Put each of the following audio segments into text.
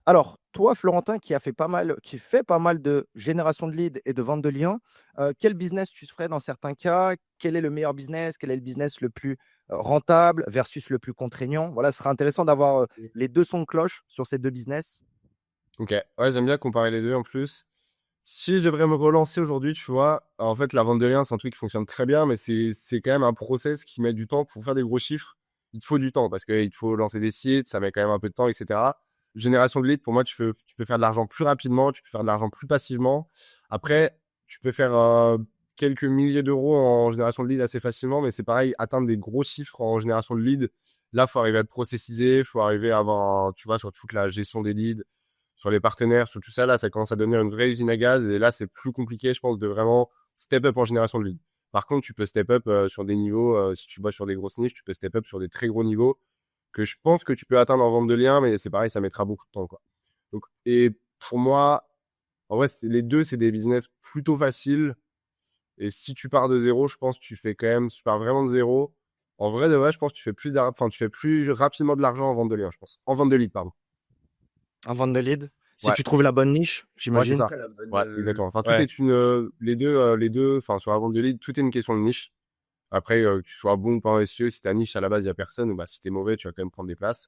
Alors, toi, Florentin, qui fait pas mal de génération de leads et de vente de liens, quel business tu ferais dans certains cas? Quel est le meilleur business? Quel est le business le plus rentable versus le plus contraignant? Voilà, ce serait intéressant d'avoir les deux sons de cloche sur ces deux business. Ok, ouais, j'aime bien comparer les deux en plus. Si je devrais me relancer aujourd'hui, tu vois, en fait, la vente de liens, c'est un truc qui fonctionne très bien, mais c'est quand même un process qui met du temps pour faire des gros chiffres. Il te faut du temps parce qu'il te faut lancer des sites, ça met quand même un peu de temps, etc. Génération de leads, pour moi, tu peux faire de l'argent plus rapidement, tu peux faire de l'argent plus passivement. Après, tu peux faire quelques milliers d'euros en génération de leads assez facilement, mais c'est pareil, atteindre des gros chiffres en génération de leads. Là, faut arriver à te processiser, faut arriver à avoir, tu vois, sur toute la gestion des leads, sur les partenaires, sur tout ça, là, ça commence à devenir une vraie usine à gaz. Et là, c'est plus compliqué, je pense, de vraiment step up en génération de leads. Par contre, tu peux step up sur des niveaux, si tu bosses sur des grosses niches, tu peux step up sur des très gros niveaux que je pense que tu peux atteindre en vente de liens, mais c'est pareil, ça mettra beaucoup de temps, quoi. Donc, et pour moi, en vrai, les deux, c'est des business plutôt faciles. Et si tu pars de zéro, je pense que tu fais quand même, si tu pars vraiment de zéro, en vrai, de vrai, je pense que tu fais plus rapidement de l'argent en vente de liens, je pense. En vente de leads, pardon. En vente de lead? Si Ouais. tu trouves la bonne niche, Ouais, c'est j'imagine. ça. Ouais, exactement. Enfin, tout Ouais. est les deux, enfin, sur la vente de lead, tout est une question de niche. Après, que tu sois bon ou pas en SEO, si ta niche à la base, il y a personne, bah, si t'es mauvais, tu vas quand même prendre des places.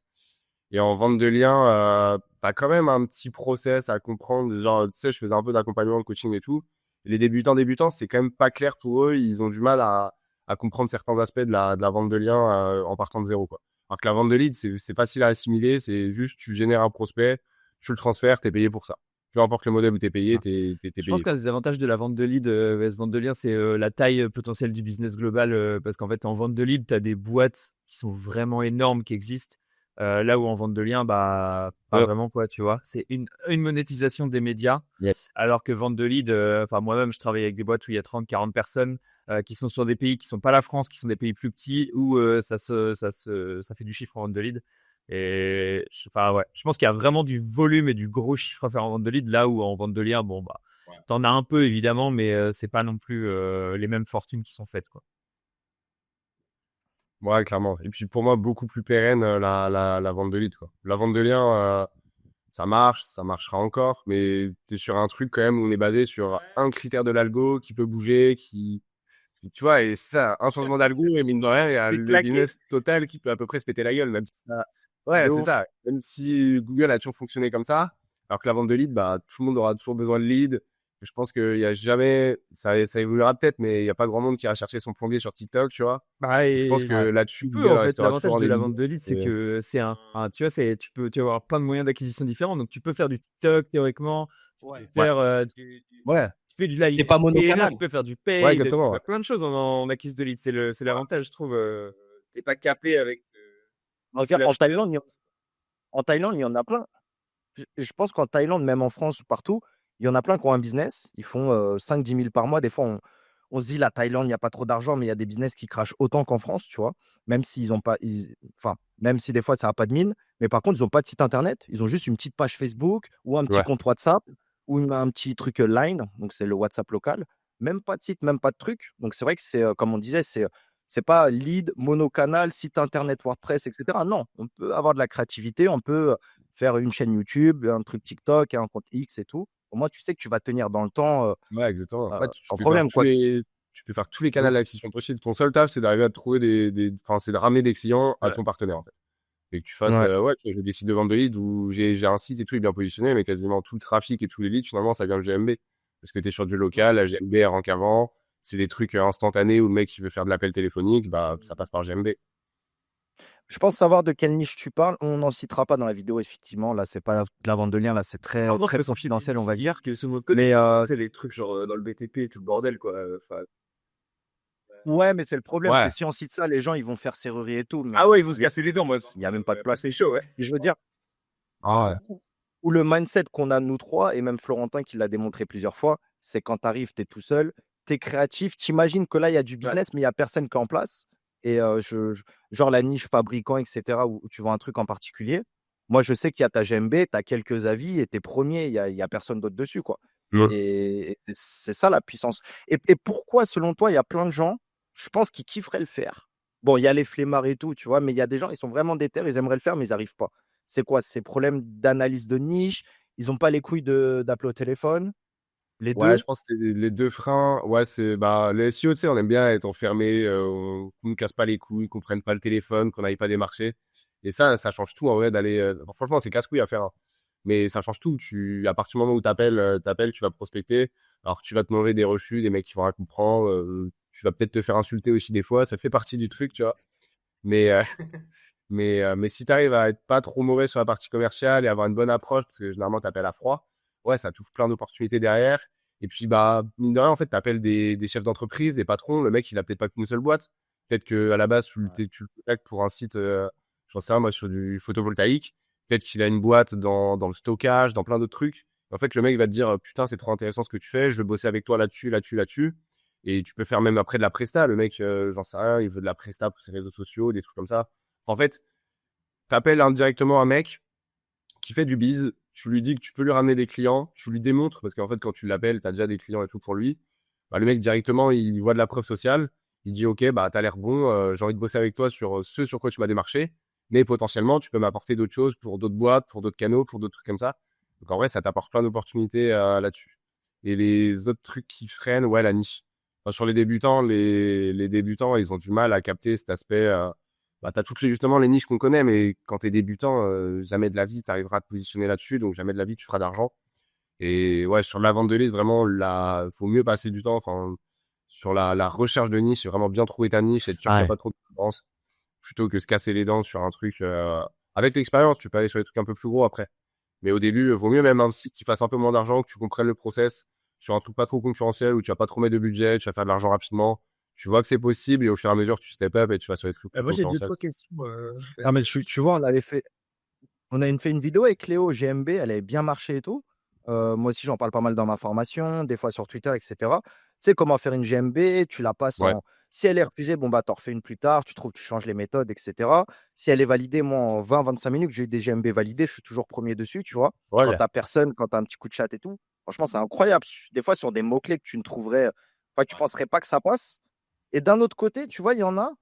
Et en vente de liens, t'as quand même un petit process à comprendre. Genre, tu sais, je faisais un peu d'accompagnement, de coaching et tout. Et les débutants, c'est quand même pas clair pour eux. Ils ont du mal à comprendre certains aspects de la vente de liens, en partant de zéro, quoi. Alors que la vente de lead, c'est facile à assimiler. C'est juste, tu génères un prospect, tu le transfères, t'es payé pour ça. Peu importe le modèle où t'es payé, t'es Je pense payé, qu'un quoi. des avantages de la vente de lead vs vente de lien, c'est la taille potentielle du business global. Parce qu'en fait, en vente de lead, tu as des boîtes qui sont vraiment énormes qui existent. Là où en vente de lien, bah, pas Ouais. vraiment, quoi, tu vois. C'est une monétisation des médias. Yeah. Alors que vente de lead, enfin, moi-même, je travaille avec des boîtes où il y a 30, 40 personnes qui sont sur des pays qui sont pas la France, qui sont des pays plus petits où ça fait du chiffre en vente de lead. Et enfin, ouais, je pense qu'il y a vraiment du volume et du gros chiffre à faire en vente de lead, là où en vente de lien, bon, bah, t'en as un peu évidemment, mais c'est pas non plus les mêmes fortunes qui sont faites, quoi. Ouais, clairement. Et puis pour moi, beaucoup plus pérenne la vente de lead, quoi. La vente de liens, ça marche, ça marchera encore, mais t'es sur un truc quand même où on est basé sur un critère de l'algo qui peut bouger, tu vois, et ça, un changement d'algo, et mine de rien, il y a C'est le claqué. business total qui peut à peu près se péter la gueule, même si ça, ouais, De c'est ouf. ça. Même si Google a toujours fonctionné comme ça, alors que la vente de lead, bah, tout le monde aura toujours besoin de lead. Je pense qu'il y a jamais, ça évoluera peut-être, mais il y a pas grand monde qui ira chercher son plombier sur TikTok, tu vois. Bah, Je pense et que Ouais. là-dessus, tu peux, Google en fait, restera toujours l'avantage un de des la vente leaders. de lead, c'est Et, que c'est tu vois, tu peux avoir plein de moyens d'acquisition différents. Donc, tu peux faire du TikTok théoriquement, tu peux Ouais. ouais, faire ouais, tu fais du live C'est pas PMA, monocanal. tu peux faire du ouais, paid, tu peux exactement, ouais. faire plein de choses en acquise de lead. C'est l'avantage, je trouve. T'es pas capé avec un Regarde, seul acheteur. En Thaïlande, il y en a plein. Je pense qu'en Thaïlande, même en France ou partout, il y en a plein qui ont un business. Ils font 5-10 000 par mois. Des fois, on se dit, la Thaïlande, il n'y a pas trop d'argent, mais il y a des business qui crachent autant qu'en France, tu vois. Même s'ils ont pas, enfin, même si des fois, ça n'a pas de mine. Mais par contre, ils n'ont pas de site internet. Ils ont juste une petite page Facebook ou un petit Ouais. compte WhatsApp ou un petit truc Line. Donc, c'est le WhatsApp local. Même pas de site, même pas de truc. Donc, c'est vrai que c'est, comme on disait, c'est pas lead, monocanal, site internet, WordPress, etc. Non, on peut avoir de la créativité, on peut faire une chaîne YouTube, un truc TikTok, un compte X et tout. Au moins, tu sais que tu vas tenir dans le temps Ouais, exactement. Ouais, tu sans peux faire problème, quoi. tu peux faire tous les De canaux ouf. d'acquisition possibles. Ton seul taf, c'est d'arriver à trouver enfin, c'est de ramener des clients à Ouais. ton partenaire, en fait. Et que tu fasses, Ouais. ouais, tu vois, j'ai des sites de vente de leads où j'ai un site et tout est bien positionné, mais quasiment tout le trafic et tous les leads, finalement, ça vient de GMB. Parce que tu es sur du local, la GMB elle rank avant. C'est des trucs instantanés où le mec, il veut faire de l'appel téléphonique, bah, ça passe par GMB. Je pense savoir de quelle niche tu parles. On n'en citera pas dans la vidéo, effectivement. Là, c'est pas de la vente de lien. Là, c'est très, Pardon, je très peux citer confidentiel, on va dire. que sous mon code, Mais c'est les trucs genre dans le BTP et tout le bordel, quoi. Enfin, ouais, mais c'est le problème. C'est Ouais. si on cite ça, les gens, ils vont faire serrurer et tout. Mais ah ouais, ils vont se il casser les dents, moi. n'y a même pas de place. C'est chaud, ouais. Je veux dire, Ah ouais. où le mindset qu'on a, nous trois, et même Florentin qui l'a démontré plusieurs fois, c'est quand tu arrives, tu es tout seul, tu es créatif, tu imagines que là, il y a du Ouais. business, mais il n'y a personne qui est en place. Et genre la niche fabricant, etc., où tu vends un truc en particulier. Moi, je sais qu'il y a ta GMB, tu as quelques avis et tu es premier, il y a personne d'autre dessus, quoi. Ouais. Et c'est ça la puissance. Et pourquoi, selon toi, il y a plein de gens, je pense, qui kifferaient le faire. Bon, il y a les flemmards et tout, tu vois, mais il y a des gens, ils sont vraiment déter, ils aimeraient le faire, mais ils n'arrivent pas. C'est quoi? C'est problème d'analyse de niche? Ils ont pas les couilles d'appeler au téléphone? Les Ouais, 2? je pense que les 2 freins, ouais, c'est bah, les SEO, tu sais, on aime bien être enfermé, qu'on nous casse pas les couilles, qu'on prenne pas le téléphone, qu'on n'aille pas démarcher. Et ça change tout en vrai d'aller. Franchement, c'est casse-couille à faire, hein. Mais ça change tout. À partir du moment où t'appelles, tu vas prospecter. Alors tu vas te manger des refus, des mecs qui vont rien comprendre. Tu vas peut-être te faire insulter aussi des fois. Ça fait partie du truc, tu vois. Mais mais si t'arrives à être pas trop mauvais sur la partie commerciale et avoir une bonne approche, parce que généralement t'appelles à froid, ouais, ça t'ouvre plein d'opportunités derrière. Et puis bah mine de rien, en fait, t'appelles des chefs d'entreprise, des patrons. Le mec, il a peut-être pas qu'une seule boîte. Peut-être que à la base, tu le contactes pour un site, j'en sais rien, moi sur du photovoltaïque. Peut-être qu'il a une boîte dans le stockage, dans plein d'autres trucs. En fait, le mec va te dire putain, c'est trop intéressant ce que tu fais. Je veux bosser avec toi là-dessus, là-dessus, là-dessus. Et tu peux faire même après de la presta. Le mec, j'en sais rien, il veut de la presta pour ses réseaux sociaux, des trucs comme ça. En fait, t'appelles indirectement un mec qui fait du biz, tu lui dis que tu peux lui ramener des clients, tu lui démontres, parce qu'en fait, quand tu l'appelles, t'as déjà des clients et tout pour lui. Bah, le mec, directement, il voit de la preuve sociale. Il dit, OK, bah, t'as l'air bon, j'ai envie de bosser avec toi sur ce sur quoi tu m'as démarché. Mais potentiellement, tu peux m'apporter d'autres choses pour d'autres boîtes, pour d'autres canaux, pour d'autres trucs comme ça. Donc, en vrai, ça t'apporte plein d'opportunités là-dessus. Et les autres trucs qui freinent, ouais, la niche. Enfin, sur les débutants, les débutants, ils ont du mal à capter cet aspect. Bah, t'as toutes justement les niches qu'on connaît, mais quand t'es débutant, jamais de la vie t'arriveras à te positionner là-dessus, donc jamais de la vie tu feras d'argent. Et ouais, sur la vente de leads, vraiment, là, faut mieux passer du temps. Enfin, sur la recherche de niche, c'est vraiment bien trouver ta niche, être sûr qu'il n'y a Ouais. pas trop de concurrence, plutôt que se casser les dents sur un truc. Avec l'expérience, tu peux aller sur des trucs un peu plus gros après. Mais au début, vaut mieux même un site qui fasse un peu moins d'argent, que tu comprennes le process sur un truc pas trop concurrentiel où tu vas pas trop mettre de budget, tu vas faire de l'argent rapidement. Tu vois que c'est possible et au fur et à mesure, tu step up et tu vas sur des trucs plus Moi, j'ai deux, concurrentiels. trois questions. Ah mais tu vois, on avait fait une vidéo avec Léo GMB, elle avait bien marché et tout. Moi aussi, j'en parle pas mal dans ma formation, des fois sur Twitter, et cetera. Tu sais comment faire une GMB, tu la passes Ouais. en si elle est refusée, bon, bah, tu en refais une plus tard, tu changes les méthodes, et cetera. Si elle est validée, moi, en 20-25 minutes, j'ai eu des GMB validés, je suis toujours premier dessus, tu vois? Quand Voilà. tu personne, quand tu as un petit coup de chat et tout, franchement, c'est incroyable. Des fois, sur des mots-clés que tu ne trouverais enfin, tu penserais pas que ça passe. Et d'un autre côté, tu vois, il y en a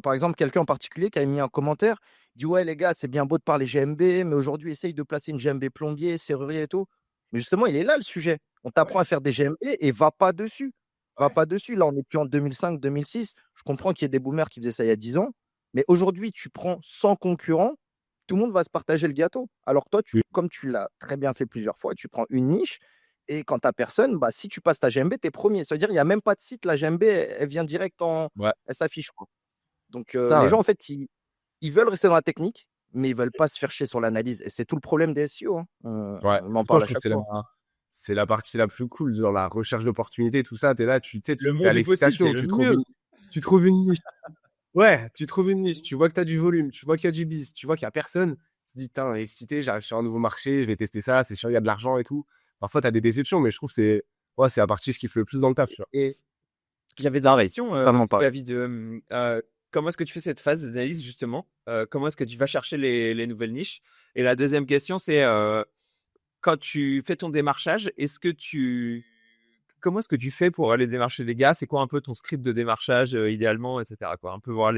par exemple, quelqu'un en particulier qui a mis un commentaire, il dit: «Ouais les gars, c'est bien beau de parler GMB, mais aujourd'hui essaye de placer une GMB plombier, serrurier et tout». Mais justement, il est là le sujet. On t'apprend à faire des GMB et va pas dessus. Va pas dessus. Là, on est plus en 2005-2006. Je comprends qu'il y ait des boomers qui faisaient ça il y a 10 ans, mais aujourd'hui, tu prends 100 concurrents, tout le monde va se partager le gâteau. Alors que toi, Oui. comme tu l'as très bien fait plusieurs fois, tu prends une niche et quand tu as personne, bah, si tu passes ta GMB, tu es 1er. Ça veut dire il y a même pas de site, la GMB, elle vient direct Ouais. elle s'affiche, quoi. Donc, Ça, les ouais. gens, en fait, ils veulent rester dans la technique, mais ils veulent pas se faire chier sur l'analyse et c'est tout le problème des SEO, hein. Ouais. On en Pourtant, parle je à trouve que chaque fois. c'est la partie la plus cool, dans la recherche d'opportunités, tout ça. T'es là, tu sais, Le t'es monde à du possible, c'est l'excitation, le mieux. tu trouves une niche. Ouais, tu trouves une niche, tu vois que t'as du volume, tu vois qu'il y a du biz, tu vois qu'il y a personne. Tu te dis, putain, excité, j'arrive sur un nouveau marché, je vais tester ça, c'est sûr, il y a de l'argent et tout. Parfois, t'as des déceptions, mais je trouve que ouais, c'est la partie que je kiffe le plus dans le taf, tu vois. Et j'avais des Ah oui, questions totalement pas. vis-à-vis de comment est-ce que tu fais cette phase d'analyse justement? Comment est-ce que tu vas chercher les nouvelles niches? Et la deuxième question, c'est quand tu fais ton démarchage, comment est-ce que tu fais pour aller démarcher les gars? C'est quoi un peu ton script de démarchage idéalement, etc. quoi? Un peu voir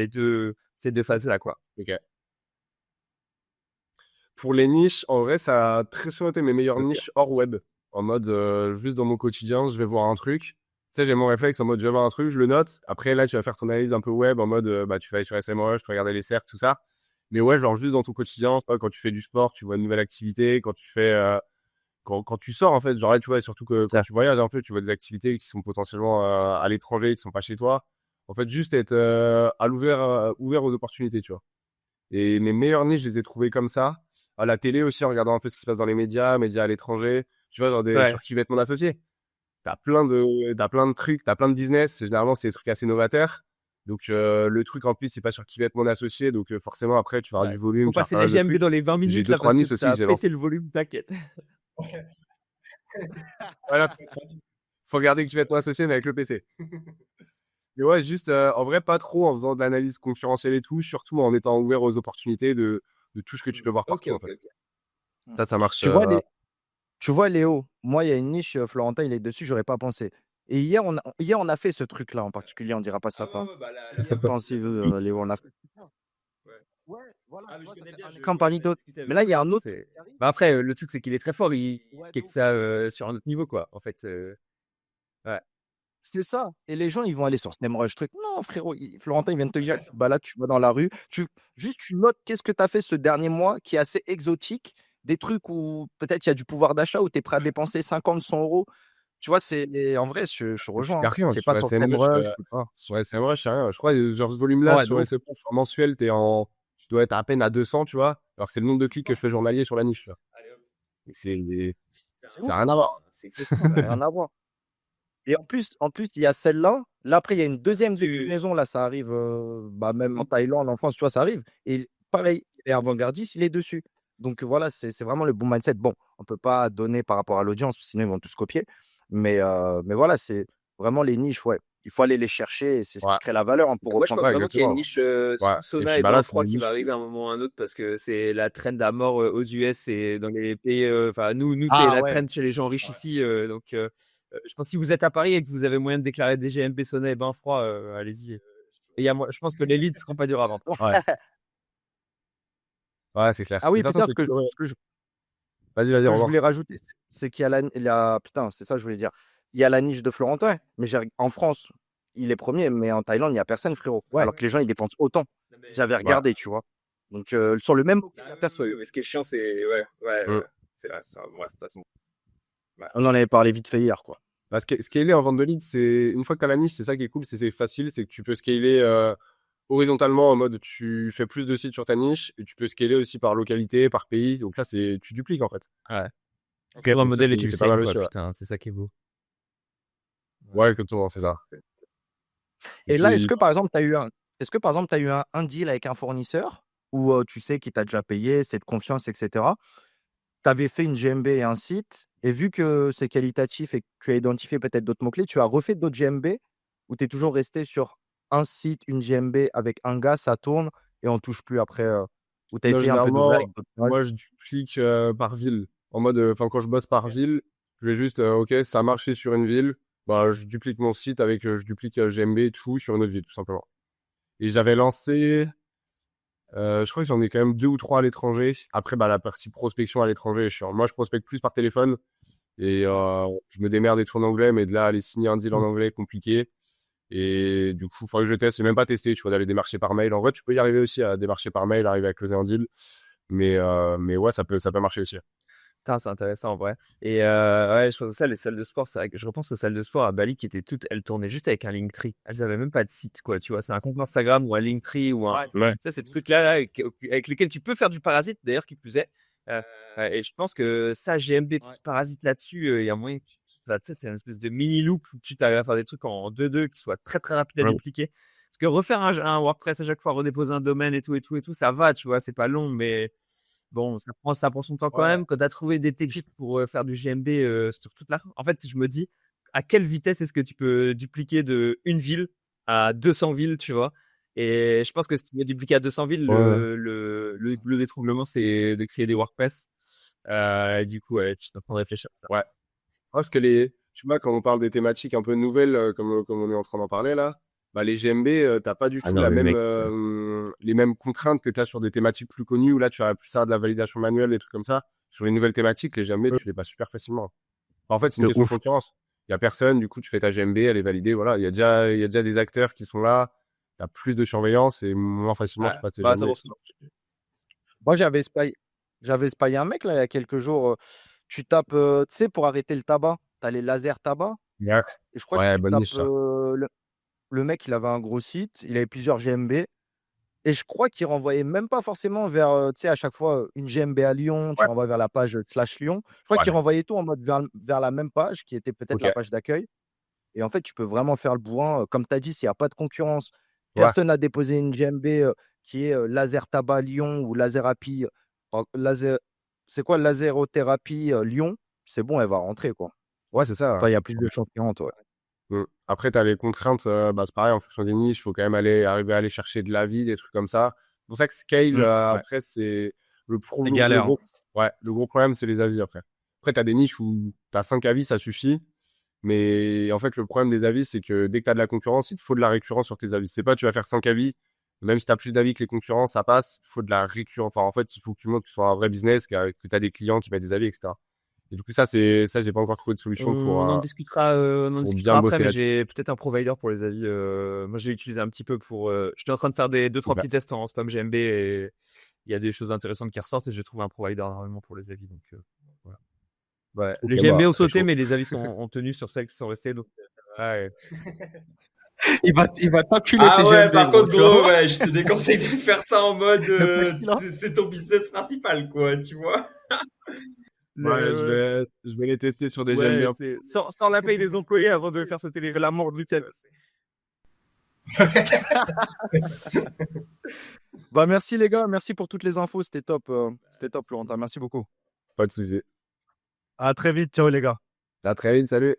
ces deux phases-là, quoi. Ok. Pour les niches, en vrai, ça a très souvent été mes meilleures Ok. niches hors web. En mode, juste dans mon quotidien, je vais voir un truc. Tu sais, j'ai mon réflexe en mode, je vais voir un truc, je le note. Après, là, tu vas faire ton analyse un peu web en mode, bah, tu vas aller sur SMrush, tu vas regarder les cercles, tout ça. Mais ouais, genre juste dans ton quotidien, je sais pas, quand tu fais du sport, tu vois une nouvelle activité, quand tu sors, en fait, genre là, tu vois, surtout que quand Ça. tu voyages un peu, tu vois des activités qui sont potentiellement à l'étranger, qui sont pas chez toi. En fait, juste être ouvert aux opportunités, tu vois. Et mes meilleures niches, je les ai trouvées comme ça. À la télé aussi, en regardant un peu ce qui se passe dans les médias à l'étranger. Tu vois, Ouais. sur qui va être mon associé. T'as plein de trucs, t'as plein de business. Généralement, c'est des trucs assez novateurs. Donc, le truc en plus, c'est pas sur qui va être mon associé. Donc, forcément, après, tu vas avoir Ouais. du volume, Faut tu vas faire passer pas les mal de GMB trucs. dans les 20 J'ai minutes deux, là trois parce que niches ça aussi que a j'ai lancées. pété le volume, t'inquiète. Voilà, faut regarder que tu vas être mon associé, mais avec le PC. Mais ouais, juste, en vrai, pas trop en faisant de l'analyse concurrentielle et tout, surtout en étant ouvert aux opportunités de tout ce que tu peux voir Ok, partout, en ok, fait. ok. Mmh. Ça marche. Tu vois tu vois Léo, moi, il y a une niche, Florentin, il est dessus, j'aurais pas pensé. Et hier, on a fait ce truc-là en particulier, on dira pas Ah ça ouais, pas. ouais, bah la C'est bière quoi? Pense s'il veut, Léo, on a Ouais. Ouais, voilà, Ah, tu mais je vois, ça connais c'est bien, un je exemple ouais, parmi j'en ai d'autres. discuté Mais avec là, il y a lui, un autre c'est qui arrive. bah, après, le truc, c'est qu'il est très fort, il Ouais, de skate ouf. ça, sur un autre niveau, quoi, en fait, ouais. C'est ça. Et les gens, ils vont aller sur SEMrush, truc. Non, frérot, Florentin, il vient de te dire, tu te balades, tu vas dans la rue, juste tu notes qu'est-ce que tu as fait ce dernier mois qui est assez exotique, des trucs où peut-être il y a du pouvoir d'achat, où tu es prêt à dépenser 50, 100 euros. Tu vois, en vrai, je Et puis, il rejoins, y a hein. rien. C'est pas Sur sur SEMrush, SEMrush, c'est pas. c'est rien. Je crois, genre, ce volume-là, Ouais, de sur ouf. SEMrush, mensuel, tu dois être à peine à 200, tu vois. Alors que c'est le nombre de clics que je fais journalier sur la niche, tu vois. Allez hop, Et C'est ça n'a ouf, rien à voir. c'est exactement, ouais. rien à voir. Et en plus, il y a celle-là. Là, après, il y a une deuxième Oui, oui, oui. déclinaison. Là, ça arrive, bah, même en Thaïlande, en France, tu vois, ça arrive. Et pareil, les avant-gardistes, il est dessus. Donc voilà, c'est vraiment le bon mindset. Bon, on peut pas donner par rapport à l'audience, sinon ils vont tous copier. Mais voilà, c'est vraiment les niches, ouais. Il faut aller les chercher et c'est ce qui Ouais, crée la valeur, hein, pour Moi, je reprendre. pense ouais, vraiment qu'il y a une exactement. niche Ouais. Et sauna puis, et bah bain là, c'est froid une qui va niche. arriver à un moment ou à un autre parce que c'est la trend à mort aux US et dans les pays. Enfin, nous c'est Ah la ouais. trend chez les gens riches Ouais. ici. Donc, je pense que si vous êtes à Paris et que vous avez moyen de déclarer des GMB sauna et bain froid, allez-y. Et je pense que les leads seront pas durs à vendre. Ouais. Ouais, c'est clair. Ah Mais oui, de toute façon, putain, c'est toujours. Vas-y, ce vas-y, que au je voulais revoir. rajouter, c'est qu'il y a putain, c'est ça que je voulais dire. Il y a la niche de Florentin, mais en France, il est premier, mais en Thaïlande, il n'y a personne, frérot. Ouais. Alors que les gens, ils dépensent autant. Non, mais J'avais Ouais. regardé, tu vois. Donc, sur le même bouquet, il n'y ah a oui, oui, personne. oui, mais ce qui est chiant, c'est ouais, Mm. c'est vrai, bref, de toute façon. Ouais. On en avait parlé vite fait hier, quoi. Bah, scaler en vente de leads, c'est une fois que tu as la niche, c'est ça qui est cool, c'est facile, c'est que tu peux scaler horizontalement en mode tu fais plus de sites sur ta niche et tu peux scaler aussi par localité, par pays. Donc là, tu dupliques en fait. Ouais. Ok. Toujours un Donc ça, modèle et tu le c'est pas saignes, mal quoi, aussi. Ouais, putain, c'est ça qui est beau. ouais, exactement, c'est ça. Et Et là, est-ce tu... que, par exemple, tu as eu un deal avec un fournisseur où tu sais qu'il t'a déjà payé, c'est de confiance, etc. Tu avais fait une GMB et un site, et vu que c'est qualitatif et que tu as identifié peut-être d'autres mots-clés, tu as refait d'autres GMB ou tu es toujours resté sur un site, une GMB avec un gars, ça tourne et on touche plus après, ou tu as Non, essayé un peu d'ouvrir avec généralement, d'autres pages? moi, je duplique par ville. En mode, enfin, quand je bosse par ville, je vais juste, ok, ça a marché sur une ville, bah, je duplique mon site avec, je duplique GMB et tout sur une autre ville, tout simplement. Et j'avais lancé, je crois que j'en ai quand même 2 ou 3 à l'étranger. Après, bah, la partie prospection à l'étranger est chiant. Moi, je prospecte plus par téléphone et je me démerde et tout en anglais, mais de là, aller signer un deal en Mmh. anglais, compliqué. Et du coup, il faudrait que je teste. J'ai même pas testé, tu vois, d'aller démarcher par mail. En vrai, tu peux y arriver aussi à démarcher par mail, arriver à closer un deal. Mais ouais, ça peut marcher aussi. Putain, c'est intéressant en vrai. Et ouais, je pense que ça, les salles de sport, c'est vrai que je repense aux salles de sport à Bali qui étaient toutes, elles tournaient juste avec un Linktree. Elles avaient même pas de site, quoi. Tu vois, c'est un compte Instagram ou un Linktree ou un. Ouais. Ouais. Ça, c'est des trucs-là là, avec lesquels tu peux faire du parasite, d'ailleurs, qui plus est. Euh, et je pense que ça, GMB Ouais. plus parasite là-dessus, il y a moyen que tu sais, c'est une espèce de mini loop où tu t'arrives à faire des trucs en 2-2 qui soient très très rapides à Ouais. dupliquer. Parce que refaire un WordPress à chaque fois, redéposer un domaine et tout, ça va, tu vois, c'est pas long, mais bon, ça prend son temps quand Ouais. même. Quand tu as trouvé des techniques pour faire du GMB sur toute la. En fait, je me dis, à quelle vitesse est-ce que tu peux dupliquer de une ville à 200 villes, tu vois? Et je pense que si tu veux dupliquer à 200 villes, Ouais. le détroublement, c'est de créer des WordPress. Du coup, ouais, tu es en train de réfléchir à ça. Ouais. Parce que tu vois, quand on parle des thématiques un peu nouvelles, comme on est en train d'en parler là, bah, les GMB, t'as pas du Ah tout non, mais mec. les mêmes contraintes que t'as sur des thématiques plus connues où là, tu vas plus faire de la validation manuelle, des trucs comme ça. Sur les nouvelles thématiques, les GMB, tu les passes super facilement. En fait, c'est une De question de ouf. concurrence. Il y a personne, du coup, tu fais ta GMB, elle est validée, voilà. Il y a déjà des acteurs qui sont là. T'as plus de surveillance et moins facilement Ouais. tu passes tes Bah, ça GMB. vaut. Moi, j'avais spy un mec là il y a quelques jours. Tu tapes, tu sais, pour arrêter le tabac, tu as les lasers tabac. Ouais. Et je crois que Ouais, tu bonne tapes. niche, ça. Le mec, il avait un gros site, il avait plusieurs GMB. Et je crois qu'il renvoyait même pas forcément vers, tu sais, à chaque fois, une GMB à Lyon, tu Ouais. renvoies vers la page slash Lyon. Je crois Ouais. qu'il renvoyait tout en mode vers la même page, qui était peut-être Ok. la page d'accueil. Et en fait, tu peux vraiment faire le bourrin. Comme tu as dit, s'il n'y a pas de concurrence, Ouais. personne n'a déposé une GMB qui est laser tabac Lyon ou laser happy. Laser, c'est quoi laserothérapie Lyon? C'est bon, elle va rentrer, quoi. Ouais, c'est ça. Enfin, il y a plus de chances qu'elle rentre, ouais. Après, tu as les contraintes, bah, c'est pareil, en fonction des niches, il faut quand même arriver à aller chercher de l'avis, des trucs comme ça. C'est pour ça que Scale, Ouais. après, c'est C'est galère, hein. le gros problème, c'est les avis après. Après, tu as des niches où tu as 5 avis, ça suffit. Mais en fait, le problème des avis, c'est que dès que tu as de la concurrence, il te faut de la récurrence sur tes avis. C'est pas tu vas faire 5 avis Même si t'as plus d'avis que les concurrents, ça passe. Il faut de la récurrence. Enfin, en fait, il faut que tu montres que tu sois un vrai business, que t'as des clients qui mettent des avis, etc. Et du coup, ça, j'ai pas encore trouvé de solution On en discutera, pour bien après, bosser mais là-dessus. j'ai peut-être un provider pour les avis. Moi, j'ai utilisé un petit peu pour. J'étais en train de faire des 2-3 Ouais. petits tests en spam GMB et il y a des choses intéressantes qui ressortent et j'ai trouvé un provider normalement pour les avis. Donc, voilà. Ouais. Ok, Les bah, GMB ont très sauté, chaud. mais les avis ont tenu sur celles qui sont restées. Donc, ouais. Il va t'enculer tes Ah ouais, GMB, par gros, contre, tu vas gros, voir. ouais, je te déconseille de faire ça en mode, Tranquille, hein. c'est ton business principal, quoi, tu vois. Ouais, Le- je vais les tester sur des GMB Ouais, un tu sais, sans la paye des employés avant de faire sauter les l'amour du week-end. Bah, merci les gars, merci pour toutes les infos, c'était top, Florentin, merci beaucoup. Pas de soucis. À très vite, ciao les gars. À très vite, salut.